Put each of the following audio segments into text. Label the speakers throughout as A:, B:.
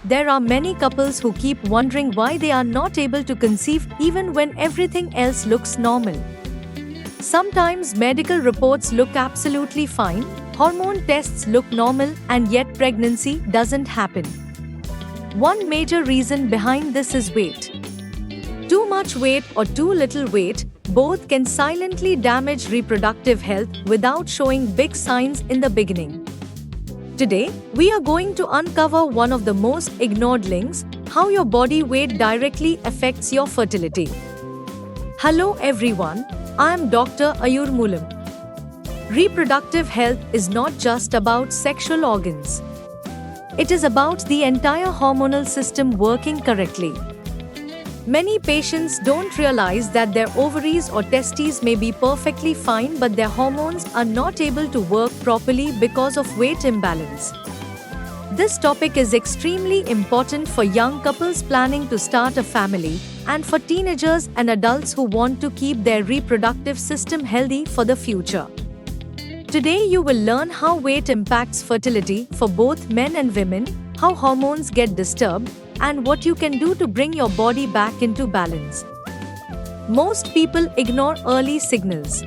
A: there are many couples who keep wondering why they are not able to conceive even when everything else looks normal. Sometimes medical reports look absolutely fine, hormone tests look normal, and yet pregnancy doesn't happen. One major reason behind this is weight. Too much weight or too little weight, both can silently damage reproductive health without showing big signs in the beginning. Today, we are going to uncover one of the most ignored links: how your body weight directly affects your fertility. Hello everyone, I am Dr. Ayur Moolam. Reproductive health is not just about sexual organs. It is about the entire hormonal system working correctly. Many patients don't realize that their ovaries or testes may be perfectly fine, but their hormones are not able to work properly because of weight imbalance. This topic is extremely important for young couples planning to start a family, and for teenagers and adults who want to keep their reproductive system healthy for the future. Today you will learn how weight impacts fertility for both men and women, how hormones get disturbed, and what you can do to bring your body back into balance. Most people ignore early signals.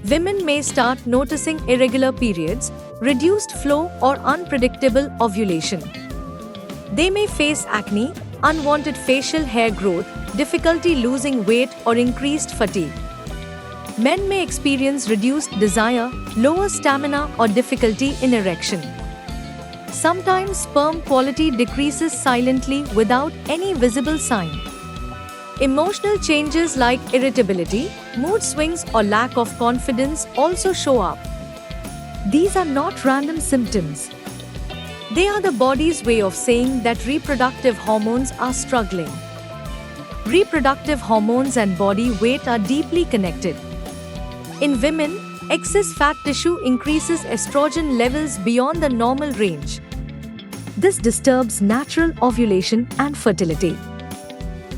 A: Women may start noticing irregular periods, reduced flow, or unpredictable ovulation. They may face acne, unwanted facial hair growth, difficulty losing weight, or increased fatigue. Men may experience reduced desire, lower stamina, or difficulty in erection. Sometimes sperm quality decreases silently without any visible sign. Emotional changes like irritability, mood swings, or lack of confidence also show up. These are not random symptoms. They are the body's way of saying that reproductive hormones are struggling. Reproductive hormones and body weight are deeply connected. In women, excess fat tissue increases estrogen levels beyond the normal range. This disturbs natural ovulation and fertility.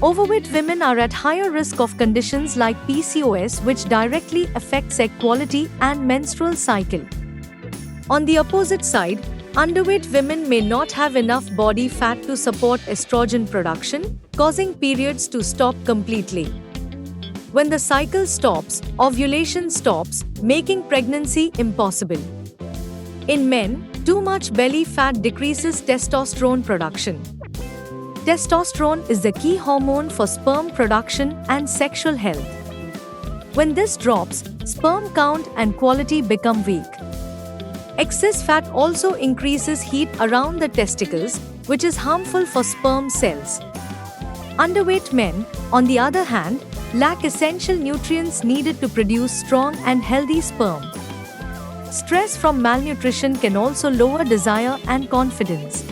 A: Overweight women are at higher risk of conditions like PCOS, which directly affects egg quality and menstrual cycle. On the opposite side, underweight women may not have enough body fat to support estrogen production, causing periods to stop completely. When the cycle stops, ovulation stops, making pregnancy impossible. In men, too much belly fat decreases testosterone production. Testosterone is the key hormone for sperm production and sexual health. When this drops, sperm count and quality become weak. Excess fat also increases heat around the testicles, which is harmful for sperm cells. Underweight men, on the other hand, lack essential nutrients needed to produce strong and healthy sperm. Stress from malnutrition can also lower desire and confidence.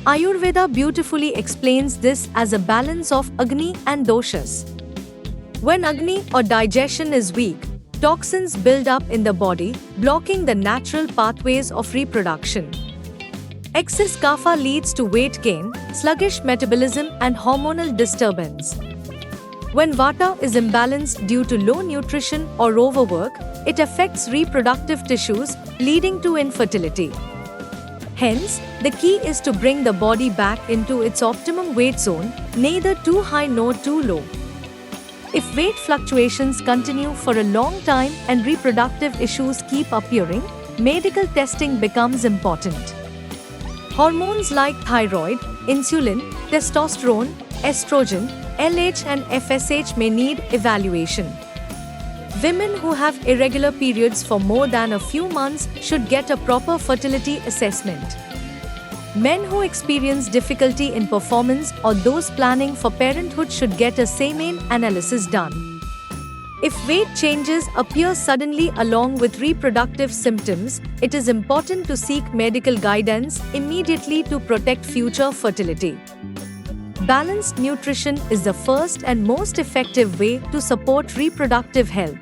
A: Ayurveda beautifully explains this as a balance of Agni and Doshas. When Agni or digestion is weak, toxins build up in the body, blocking the natural pathways of reproduction. Excess Kapha leads to weight gain, sluggish metabolism, and hormonal disturbance. When Vata is imbalanced due to low nutrition or overwork, it affects reproductive tissues, leading to infertility. Hence, the key is to bring the body back into its optimum weight zone, neither too high nor too low. If weight fluctuations continue for a long time and reproductive issues keep appearing, medical testing becomes important. Hormones like thyroid, insulin, testosterone, estrogen, LH and FSH may need evaluation. Women who have irregular periods for more than a few months should get a proper fertility assessment. Men who experience difficulty in performance or those planning for parenthood should get a semen analysis done. If weight changes appear suddenly along with reproductive symptoms, it is important to seek medical guidance immediately to protect future fertility. Balanced nutrition is the first and most effective way to support reproductive health.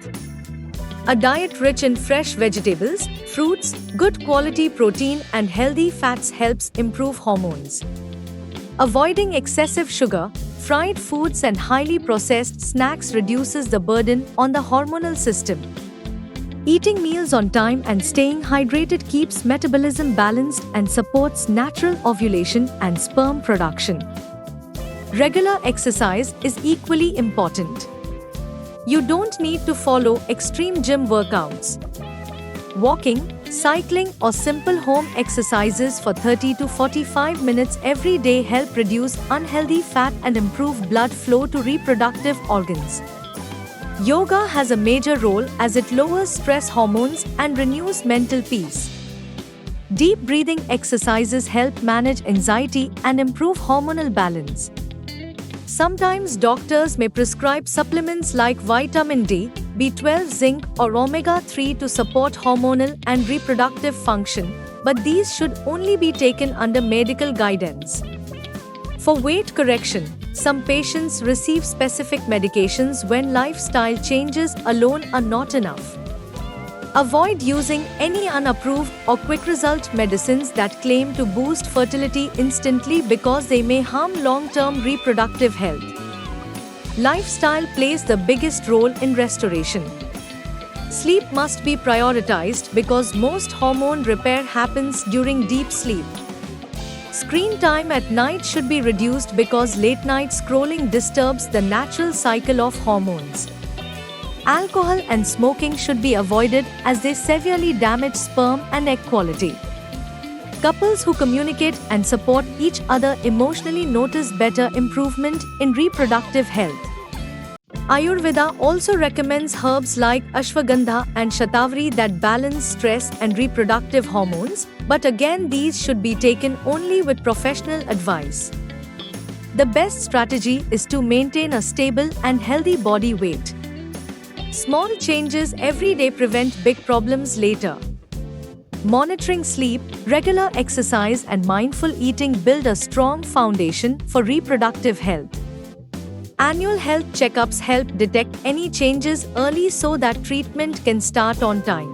A: A diet rich in fresh vegetables, fruits, good quality protein, and healthy fats helps improve hormones. Avoiding excessive sugar, fried foods, and highly processed snacks reduces the burden on the hormonal system. Eating meals on time and staying hydrated keeps metabolism balanced and supports natural ovulation and sperm production. Regular exercise is equally important. You don't need to follow extreme gym workouts. Walking, cycling, or simple home exercises for 30 to 45 minutes every day help reduce unhealthy fat and improve blood flow to reproductive organs. Yoga has a major role as it lowers stress hormones and renews mental peace. Deep breathing exercises help manage anxiety and improve hormonal balance. Sometimes doctors may prescribe supplements like vitamin D, B12, zinc, or omega-3 to support hormonal and reproductive function, but these should only be taken under medical guidance. For weight correction, some patients receive specific medications when lifestyle changes alone are not enough. Avoid using any unapproved or quick result medicines that claim to boost fertility instantly because they may harm long-term reproductive health. Lifestyle plays the biggest role in restoration. Sleep must be prioritized because most hormone repair happens during deep sleep. Screen time at night should be reduced because late-night scrolling disturbs the natural cycle of hormones. Alcohol and smoking should be avoided as they severely damage sperm and egg quality. Couples who communicate and support each other emotionally notice better improvement in reproductive health. Ayurveda also recommends herbs like ashwagandha and shatavari that balance stress and reproductive hormones, but again these should be taken only with professional advice. The best strategy is to maintain a stable and healthy body weight. Small changes every day prevent big problems later. Monitoring sleep, regular exercise, and mindful eating build a strong foundation for reproductive health. Annual health checkups help detect any changes early so that treatment can start on time.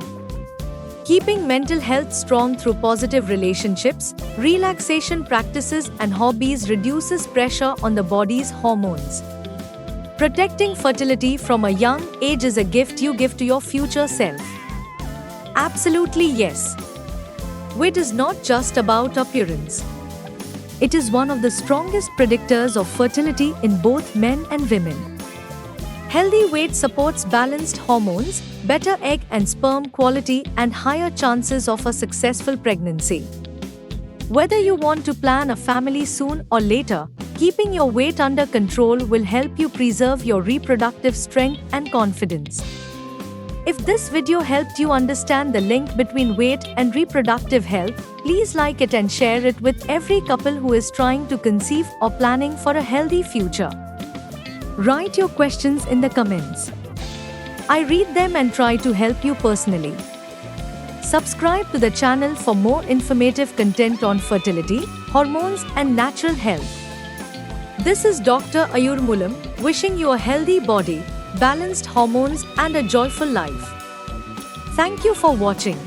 A: Keeping mental health strong through positive relationships, relaxation practices, and hobbies reduces pressure on the body's hormones. Protecting fertility from a young age is a gift you give to your future self. Absolutely yes. Weight is not just about appearance. It is one of the strongest predictors of fertility in both men and women. Healthy weight supports balanced hormones, better egg and sperm quality, and higher chances of a successful pregnancy. Whether you want to plan a family soon or later, keeping your weight under control will help you preserve your reproductive strength and confidence. If this video helped you understand the link between weight and reproductive health, please like it and share it with every couple who is trying to conceive or planning for a healthy future. Write your questions in the comments. I read them and try to help you personally. Subscribe to the channel for more informative content on fertility, hormones, and natural health. This is Dr. Ayur Mulam, wishing you a healthy body, balanced hormones, and a joyful life. Thank you for watching.